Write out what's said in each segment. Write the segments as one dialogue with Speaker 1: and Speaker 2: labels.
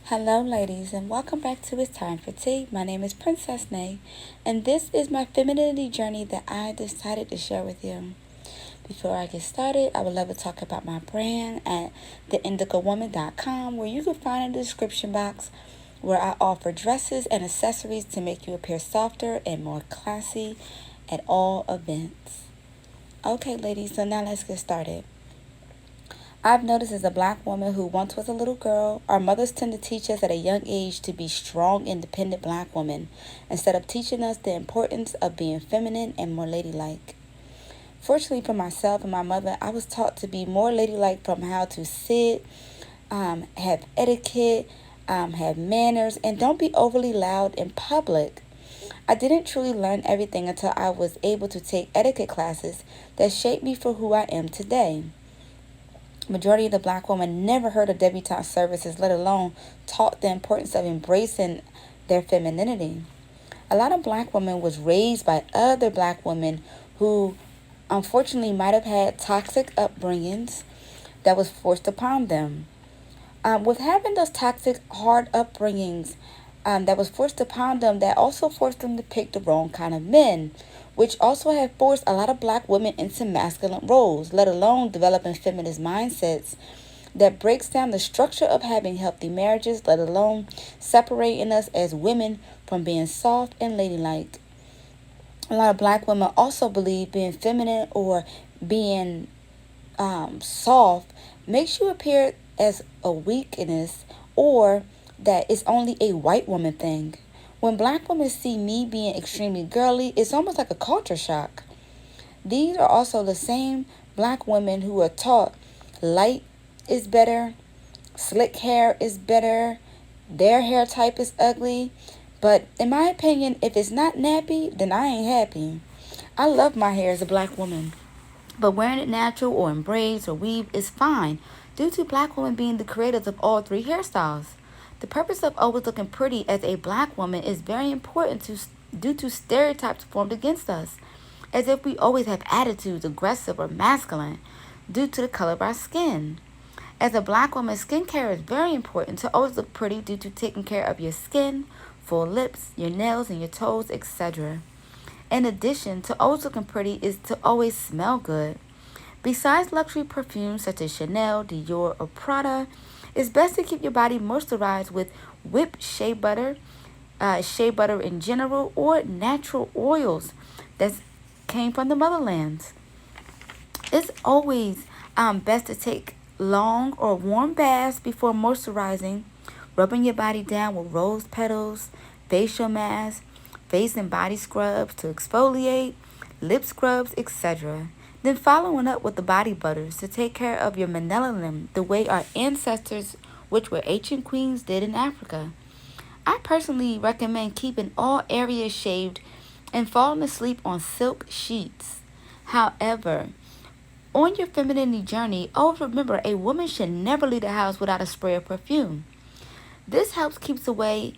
Speaker 1: Hello ladies and welcome back to It's Time for Tea. My name is Princess Nay and this is my femininity journey that I decided to share with you. Before I get started, I would love to talk about my brand at 𝒉𝒐𝒏𝒆 where you can find in the description box where I offer dresses and accessories to make you appear softer and more classy at all events. Okay ladies, so now let's get started. I've noticed as a black woman who once was a little girl, our mothers tend to teach us at a young age to be strong, independent black women, instead of teaching us the importance of being feminine and more ladylike. Fortunately for myself and my mother, I was taught to be more ladylike from how to sit, have etiquette, have manners, and don't be overly loud in public. I didn't truly learn everything until I was able to take etiquette classes that shaped me for who I am today. Majority of the black women never heard of debutante services, let alone taught the importance of embracing their femininity. A lot of black women was raised by other black women who unfortunately might have had toxic upbringings that was forced upon them. With having those toxic, hard upbringings that was forced upon them, that also forced them to pick the wrong kind of men, which also have forced a lot of black women into masculine roles, let alone developing feminist mindsets that breaks down the structure of having healthy marriages, let alone separating us as women from being soft and ladylike. A lot of black women also believe being feminine or being soft makes you appear as a weakness, or that it's only a white woman thing. When black women see me being extremely girly, it's almost like a culture shock. These are also the same black women who are taught light is better, slick hair is better, their hair type is ugly. But in my opinion, if it's not nappy, then I ain't happy. I love my hair as a black woman, but wearing it natural or in braids or weave is fine due to black women being the creators of all three hairstyles. The purpose of always looking pretty as a black woman is very important due to stereotypes formed against us, as if we always have attitudes, aggressive or masculine, due to the color of our skin. As a black woman, skincare is very important to always look pretty due to taking care of your skin, full lips, your nails and your toes, etc. In addition to always looking pretty is to always smell good. Besides luxury perfumes such as Chanel, Dior, or Prada, it's best to keep your body moisturized with whipped shea butter in general, or natural oils that came from the motherlands. It's always best to take long or warm baths before moisturizing, rubbing your body down with rose petals, facial masks, face and body scrubs to exfoliate, lip scrubs, etc. Then following up with the body butters to take care of your melanin the way our ancestors, which were ancient queens, did in Africa. I personally recommend keeping all areas shaved and falling asleep on silk sheets. However, on your femininity journey, always remember a woman should never leave the house without a spray of perfume. This helps keeps away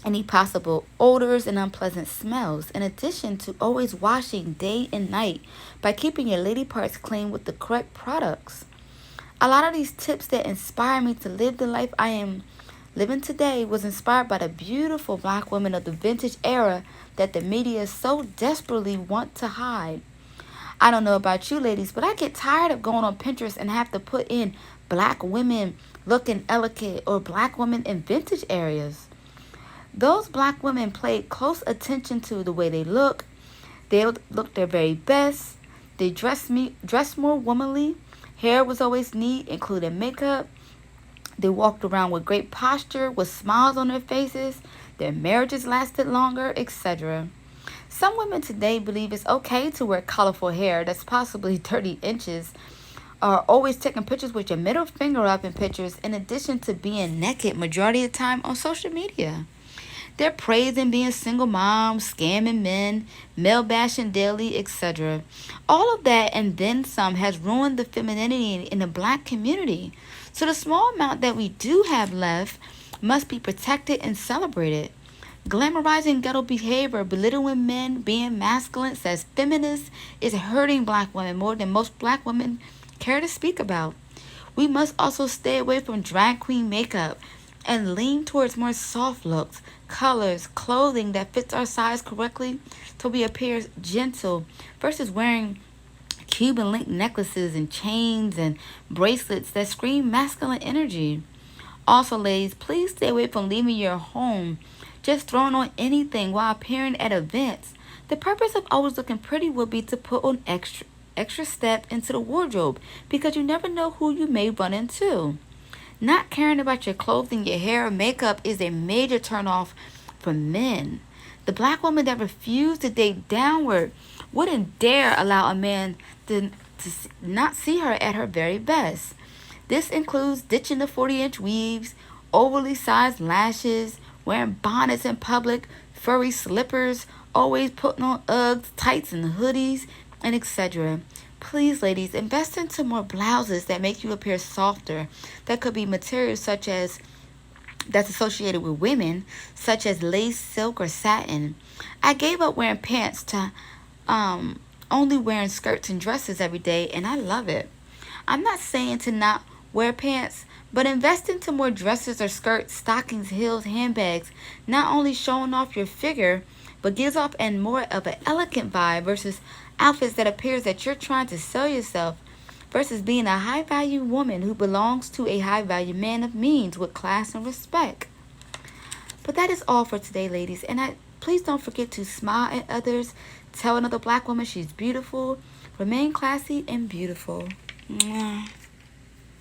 Speaker 1: any possible odors and unpleasant smells, in addition to always washing day and night by keeping your lady parts clean with the correct products. A lot of these tips that inspire me to live the life I am living today was inspired by the beautiful black women of the vintage era that the media so desperately want to hide. I don't know about you ladies, but I get tired of going on Pinterest and have to put in black women looking elegant or black women in vintage areas. Those black women paid close attention to the way they look. They looked their very best. They dressed more womanly. Hair was always neat, including makeup. They walked around with great posture, with smiles on their faces. Their marriages lasted longer, etc. Some women today believe it's okay to wear colorful hair that's possibly 30 inches, or always taking pictures with your middle finger up in pictures, in addition to being naked majority of the time on social media. They're praising being single moms, scamming men, male bashing daily, etc. All of that and then some has ruined the femininity in the black community. So the small amount that we do have left must be protected and celebrated. Glamorizing ghetto behavior, belittling men, being masculine, says feminists, is hurting black women more than most black women care to speak about. We must also stay away from drag queen makeup, and lean towards more soft looks, colors, clothing that fits our size correctly so we appear gentle versus wearing Cuban link necklaces and chains and bracelets that scream masculine energy. Also, ladies, please stay away from leaving your home just throwing on anything while appearing at events. The purpose of always looking pretty will be to put on extra step into the wardrobe because you never know who you may run into. Not caring about your clothing, your hair, or makeup is a major turnoff for men. The black woman that refused to date downward wouldn't dare allow a man to not see her at her very best. This includes ditching the 40-inch weaves, overly sized lashes, wearing bonnets in public, furry slippers, always putting on Uggs, tights, and hoodies, and etc. Please, ladies, invest into more blouses that make you appear softer. That could be materials such as that's associated with women, such as lace, silk, or satin. I gave up wearing pants to only wearing skirts and dresses every day, and I love it. I'm not saying to not wear pants, but invest into more dresses or skirts, stockings, heels, handbags, not only showing off your figure, but gives off and more of an elegant vibe versus outfits that appears that you're trying to sell yourself versus being a high value woman who belongs to a high value man of means with class and respect. But that is all for today, ladies. And please don't forget to smile at others, tell another black woman she's beautiful, remain classy and beautiful. Mwah.